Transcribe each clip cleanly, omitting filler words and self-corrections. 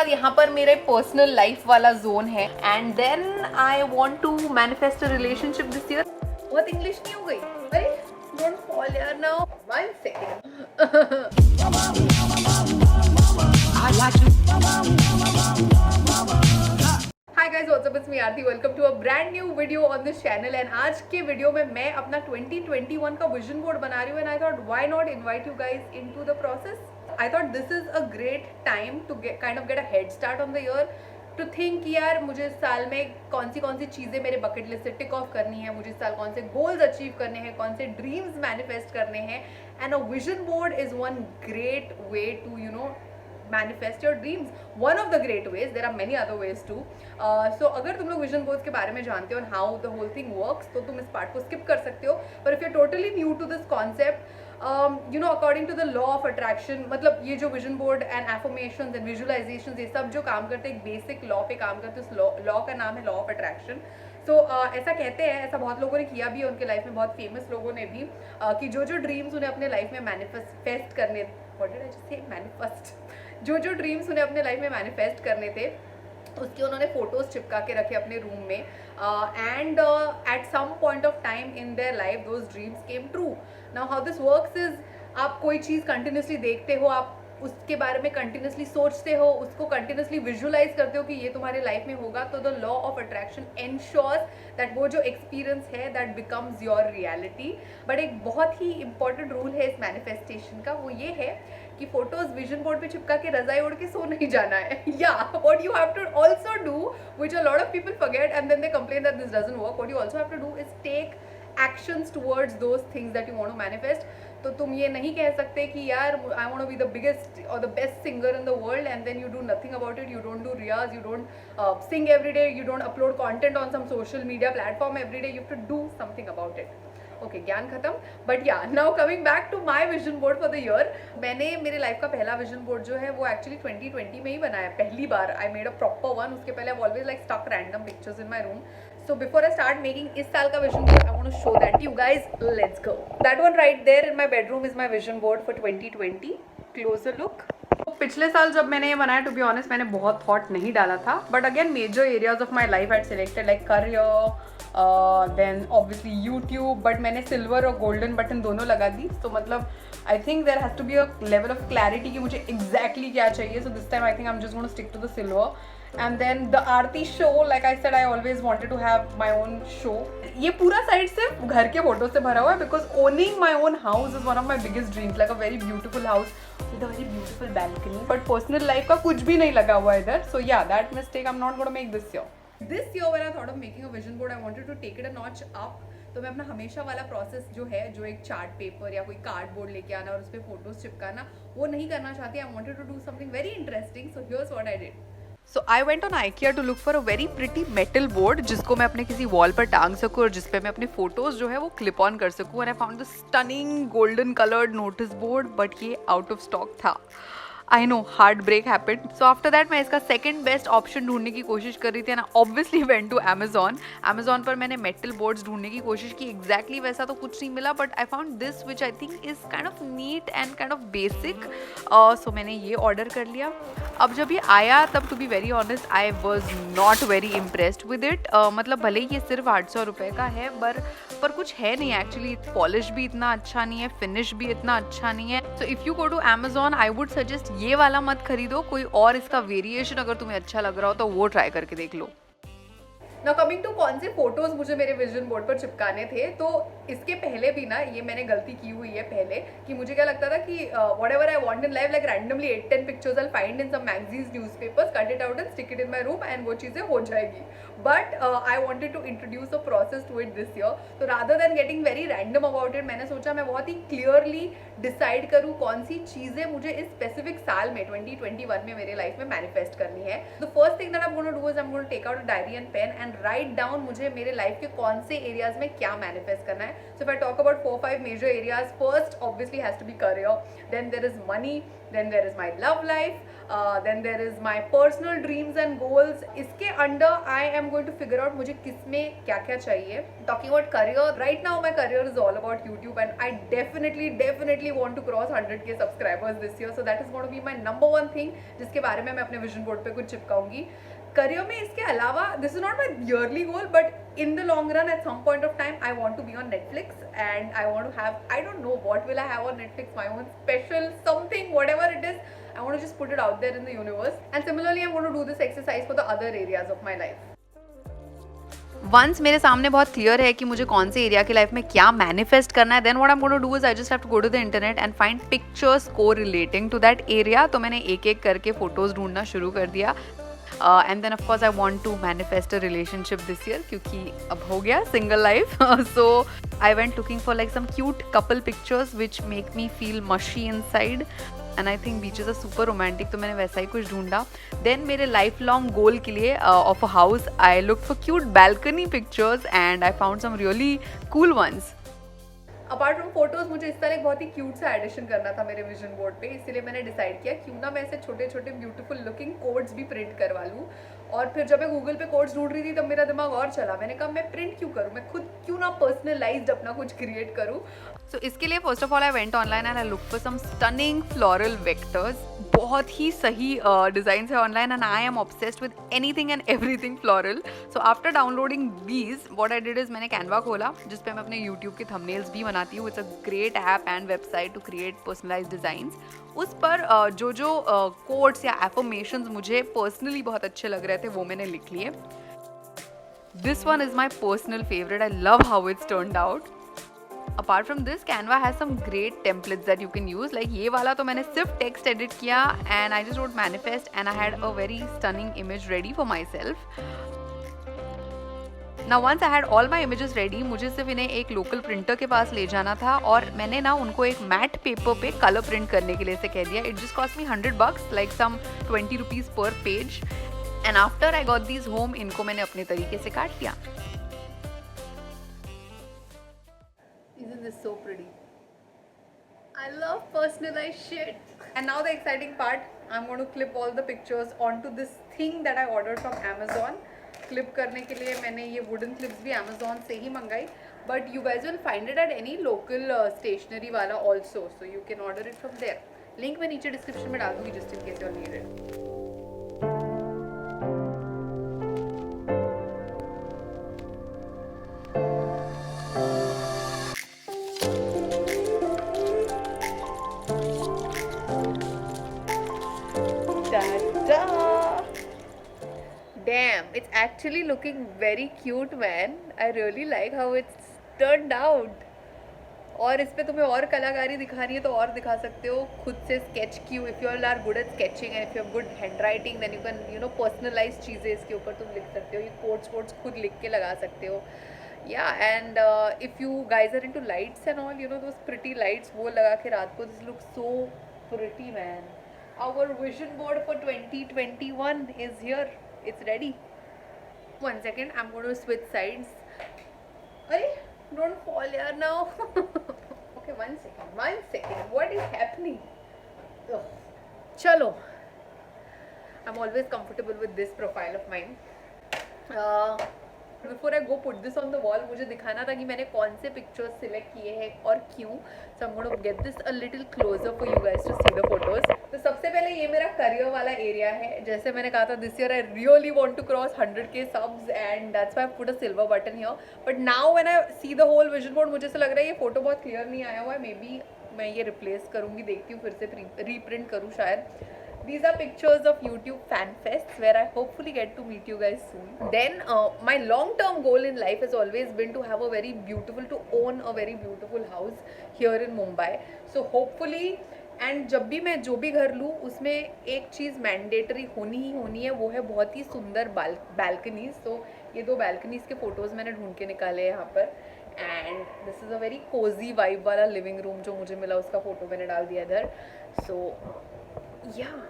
बाद यहाँ पर मेरे पर्सनल लाइफ वाला जोन है and then I want to manifest a relationship this year. बहुत इंग्लिश नहीं हो गई? अरे डोंट फॉल यार now, 1 second. Hi guys, what's up? It's me Aarti. Welcome to a brand new video on this channel. And आज के video में मैं अपना 2021 का विजन बोर्ड बना रही हूँ and I thought why not invite you guys into the process. I thought this is a great time to get a head start on the year. To think कि यार मुझे इस साल में कौन सी चीज़ें मेरे बकेट लिस्ट से टिक ऑफ करनी है, मुझे इस साल कौन से गोल्स अचीव करने हैं, कौन से ड्रीम्स मैनिफेस्ट करने हैं. And a vision board is one great way to manifest your dreams. One of the great ways. There are many other ways too. So अगर तुम लोग विजन बोर्ड्स के बारे में जानते हो and how the whole thing works, तो तुम इस पार्ट को स्किप कर सकते हो. But if you're totally new to this concept, according to the law of attraction, मतलब ये जो vision board and affirmations and visualisations ये सब जो काम करते हैं एक बेसिक लॉ पे काम करते हैं. उस लॉ का नाम है लॉ ऑफ अट्रैक्शन. तो ऐसा कहते हैं, ऐसा बहुत लोगों ने किया भी है उनके लाइफ में, बहुत फेमस लोगों ने भी, कि जो ड्रीम्स उन्हें अपने लाइफ में मैनिफेस्ट करने, जो ड्रीम्स उन्हें अपने लाइफ में मैनिफेस्ट करने थे उसके उन्होंने फोटोज चिपका के रखे अपने रूम में. And at some point of time in their life those dreams came true. Now how this works is, आप कोई चीज़ कंटिन्यूसली देखते हो, आप उसके बारे में कंटिन्यूसली सोचते हो, उसको कंटिन्यूसली विजुअलाइज करते हो कि ये तुम्हारे लाइफ में होगा, तो the law of attraction ensures that वो जो एक्सपीरियंस है that becomes your reality. But एक बहुत ही इंपॉर्टेंट रूल है इस मैनिफेस्टेशन का, वो ये है कि फोटोज विजन बोर्ड पे चिपका के रजाई ओढ़ के सो नहीं जाना है. Yeah what you have to also do, which a lot of people forget and then they complain that this doesn't work, what you also have to do is take actions towards those things that you want to manifest. तो तुम ये नहीं कह सकते कि यार I want to be the biggest or the best singer in the world and then you do nothing about it. You don't do riyaz, you don't sing every day, you don't upload content on some social media platform every day. You have to do something about it. Okay, ज्ञान खत्म. But yeah now coming back to my vision board for the year. मैंने मेरे life का पहला vision board जो है वो actually 2020 में ही बनाया, पहली बार. I made a proper one. उसके पहले I always like stuck random pictures in my room. So before I start making इस साल का vision board, I want to show that to you guys. Let's go. That one right there in my bedroom is my vision board for 2020. Closer look. पिछले साल जब मैंने ये बनाया, to be honest, मैंने बहुत थॉट नहीं डाला था. But again, major areas of my life I had selected like career, then obviously YouTube. But मैंने silver और golden button दोनों लगा दी. तो मतलब I think there has to be a level of clarity कि मुझे exactly क्या चाहिए. So this time I think I'm just going to stick to the silver. And then the Aarti show, like I said, I always wanted to have my own show. ये पूरा side सिर्फ घर के photo से भरा हुआ है because owning my own house is one of my biggest dreams, like a very beautiful house with a very beautiful balcony. But personal life का कुछ भी नहीं लगा हुआ इधर. So yeah, that mistake I'm not going to make this year. This year when I thought of making a vision board, I wanted to take it a notch up. तो मैं अपना हमेशा वाला प्रोसेस जो है, जो एक चार्ट पेपर या कोई कार्डबोर्ड लेके आना और उस पर फोटोज चिपकाना, वो नहीं करना चाहती. I wanted to do something very interesting. So here's what I did. So I went on IKEA to look for a very pretty metal board जिसको मैं अपने किसी वॉल पर टांग सकूँ और जिस पे मैं अपने फोटोज जो है वो क्लिप ऑन कर सकूँ. And I found the stunning golden colored notice board, but ये out of stock था. I know, heart break happened. So after that मैं इसका सेकंड बेस्ट ऑप्शन ढूंढने की कोशिश कर रही थी ना. ऑब्वियसली वेंट टू अमेजॉन पर मैंने मेटल बोर्ड्स ढूंढने की कोशिश की. एग्जैक्टली वैसा तो कुछ नहीं मिला, but I found this which I think is kind of neat and kind of basic. So मैंने ये ऑर्डर कर लिया. अब जब ये आया तब to be very honest I was not very impressed with it. मतलब भले ही ये सिर्फ 800 रुपये का है, पर कुछ है नहीं एक्चुअली. पॉलिश भी इतना अच्छा नहीं है, फिनिश भी इतना अच्छा नहीं है. So if you go to Amazon I would suggest ये वाला मत खरीदो, कोई और इसका वेरिएशन अगर तुम्हें अच्छा लग रहा हो तो वो ट्राई करके देख लो. नाउ कमिंग टू कौन से फोटोज मुझे मेरे विजन बोर्ड पर चिपकाने थे, तो इसके पहले भी ना ये मैंने गलती की हुई है पहले, कि मुझे क्या लगता था कि whatever I want in life, like randomly 8-10 pictures I find in some magazines, newspapers, cut it out and stick it in my room and वो चीज़ें हो जाएगी. But I wanted to introduce a process to it this year. तो rather than getting very random about it, मैंने सोचा मैं बहुत ही clearly decide करूँ कौन सी चीज़ें मुझे इस स्पेसिफिक साल में 2021 में मेरे लाइफ में मैनिफेस्ट करनी है. The first thing that I am going to do is I am going to take out a diary and pen and and write down मुझे मेरे लाइफ के कौन से एरियाज में क्या मैनिफेस्ट करना है. So if I talk about 4-5 major areas, first obviously has to be career, then there is money, then there is my love life, then there is my personal dreams and goals. इसके under I am going to figure out मुझे किस में क्या क्या चाहिए. Talking about career, right now my career is all about YouTube and I definitely want to cross 100k subscribers this year, so that is going to be my number one thing जिसके बारे में मैं अपने vision board पे कुछ चिपकाऊंगी. Career में इसके अलावा this is not my yearly goal, but in the long run at some point of time I want to be on Netflix and I want to have, I don't know what will I have on Netflix, my own special something, whatever it is. I want to just put it out there in the universe, and similarly I'm going to do this exercise for the other areas of my life. Once मेरे सामने बहुत clear है कि मुझे कौन से area की life में क्या मैनिफेस्ट करना है, then what I am going to do is I just have to go to the internet and find pictures को रिलेटिंग टू दैट एरिया. तो मैंने एक एक करके फोटोज ढूंढना शुरू कर दिया. And then of course I want to manifest a relationship this year, क्योंकि अब हो गया single life. So I went looking for like some cute couple pictures which make me feel mushy inside, and I think beaches are super romantic. तो मैंने वैसा ही कुछ ढूंढा. Then मेरे लाइफ लॉन्ग गोल के लिए of a house I look for cute balcony pictures and I found some really cool ones. Apart from photos मुझे इस तरह एक बहुत ही क्यूट सा एडिशन करना था मेरे विजन बोर्ड पे, इसलिए मैंने डिसाइड किया क्यों ना मैं ऐसे छोटे छोटे ब्यूटीफुल लुकिंग कोड्स भी प्रिंट करवा लूँ. और फिर जब मैं गूगल पे कोड्स ढूंढ रही थी तब मेरा दिमाग और चला, मैंने कहा मैं प्रिंट क्यों करूँ, मैं खुद क्यों ना पर्सनलाइज्ड अपना कुछ क्रिएट करूँ. सो इसके लिए first of all I went online and I look for some stunning floral vectors. बहुत ही सही डिजाइन है online and I am obsessed with anything and everything floral. So after downloading these what I did is मैंने Canva खोला जिस पे मैं अपने यूट्यूब के थंबनेल्स भी बनाती हूँ. It's a great app and website to create personalised designs. उस पर जो कोड्स या एफर्मेशंस मुझे पर्सनली बहुत अच्छे लग रहे थे वो मैंने लिख लिए. This one is my personal favourite. I love how it's turned out. Apart from this, Canva has some great templates that you can use. Like ये वाला तो मैंने सिर्फ text edit किया and I just wrote manifest and I had a very stunning image ready for myself. Now once I had all my images ready, मुझे सिर्फ इन्हें एक लोकल प्रिंटर के पास ले जाना था और मैंने ना उनको एक मैट पेपर पे कलर प्रिंट करने के लिए से कह दिया. It just cost me $100, like some 20 rupees per page. And after I got these home, इनको मैंने अपने तरीके से काट लिया. Isn't this so pretty? I love personalized shit. And now the exciting part, I'm going to clip all the pictures onto this thing that I ordered from Amazon. Clip करने के लिए मैंने ये wooden clips भी Amazon से ही मंगाई. But you guys will find it at any local stationery वाला also. So you can order it from there. Link मैं नीचे description में डाल दूँगी just in case you all need it. Damn, it's actually looking very cute, man. I really like how it's turned out. और इस पे तुम्हें और कलाकारी दिखानी है तो और दिखा सकते हो खुद से स्केच की. If you are good at sketching and if you have good hand writing then you can personalise चीज़ें इसके ऊपर तुम लिख सकते हो. ये कोट्स खुद लिख के लगा सकते हो. Yeah and if you guys are into lights and all those pretty lights वो लगा के रात को this look so pretty, man. Our vision board for 2021 is here. It's ready. 1 second, I'm going to switch sides. Arey, don't fall here now. Okay, 1 second. What is happening? Ugh. Chalo. I'm always comfortable with this profile of mine. Before I go put this on the wall, मुझे दिखाना था कि मैंने कौन से pictures select किए हैं और क्यों. So I'm going to get this a little closer for you guys to see the photos. तो सबसे पहले ये मेरा करियर वाला एरिया है. जैसे मैंने कहा था this year I really want to cross 100k subs and that's why I put a silver button here. But now when I see the whole vision board मुझे ऐसा लग रहा है ये फोटो बहुत क्लियर नहीं आया हुआ है. मे बी मैं ये रिप्लेस करूँगी, देखती हूँ फिर से रीप्रिंट करूँ शायद. These are pictures of YouTube fan fests where I hopefully get to meet you guys soon. Then my long-term goal in life has always been to own a very beautiful house here in Mumbai. So hopefully, and जब भी मैं जो भी घर लूँ उसमें एक चीज़ mandatory होनी है, वो है बहुत ही सुंदर balconies. So ये 2 balconies के फोटोज़ मैंने ढूंढ के निकाले हैं यहाँ पर. And this is a very cozy vibe वाला लिविंग रूम जो मुझे मिला, उसका फोटो मैंने डाल दिया इधर. So yeah,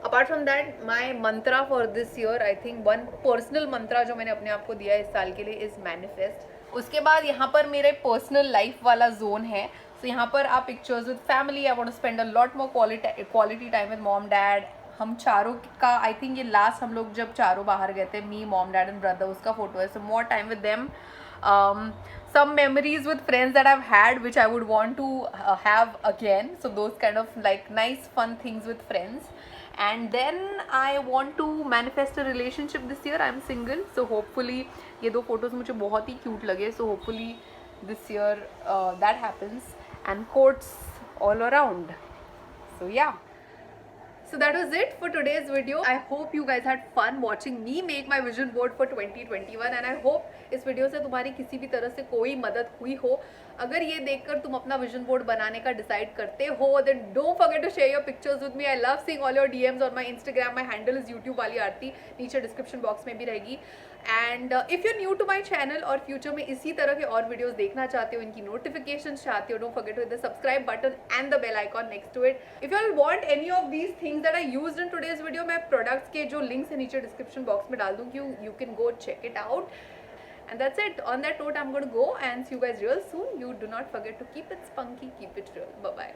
apart from that my mantra for this year, I think one personal mantra जो मैंने अपने आप को दिया है इस साल के लिए इज मैनिफेस्ट. उसके बाद यहाँ पर मेरे पर्सनल लाइफ वाला जोन है. तो यहाँ पर आप pictures with family, I want to spend a lot more quality time with mom dad. हम चारों का आई थिंक ये लास्ट हम लोग जब चारों बाहर गए थे, me mom dad and brother, उसका फोटो है. So more time with them. Some memories with friends that I've had which I would want to have again. So those kind of like nice fun things with friends. And then I want to manifest a relationship this year. I'm single, so hopefully ये दो photos मुझे बहुत ही cute लगे. So hopefully this year that happens. And quotes all around. So yeah. So that was it for today's video. I hope you guys had fun watching me make my vision board for 2021 and I hope इस video से तुम्हारी किसी भी तरह से कोई मदद हुई हो. अगर ये देखकर तुम अपना विजन बोर्ड बनाने का डिसाइड करते हो, then don't forget to share your pictures with me. I love seeing all your DMs on my Instagram. My handle is YouTube वाली आरती, नीचे डिस्क्रिप्शन बॉक्स में भी रहेगी. And if you new to my channel और future में इसी तरह के और वीडियोस देखना चाहते हो, इनकी नोटिफिकेशन चाहते हो, don't forget to hit the subscribe button and the bell icon next to it. If you all want any of these things that I used in today's video, मैं प्रोडक्ट्स के जो links है नीचे description box में डाल दूंगी. You can go check it out. And that's it. On that note, I'm going to go and see you guys real soon. You do not forget to keep it spunky, keep it real. Bye-bye.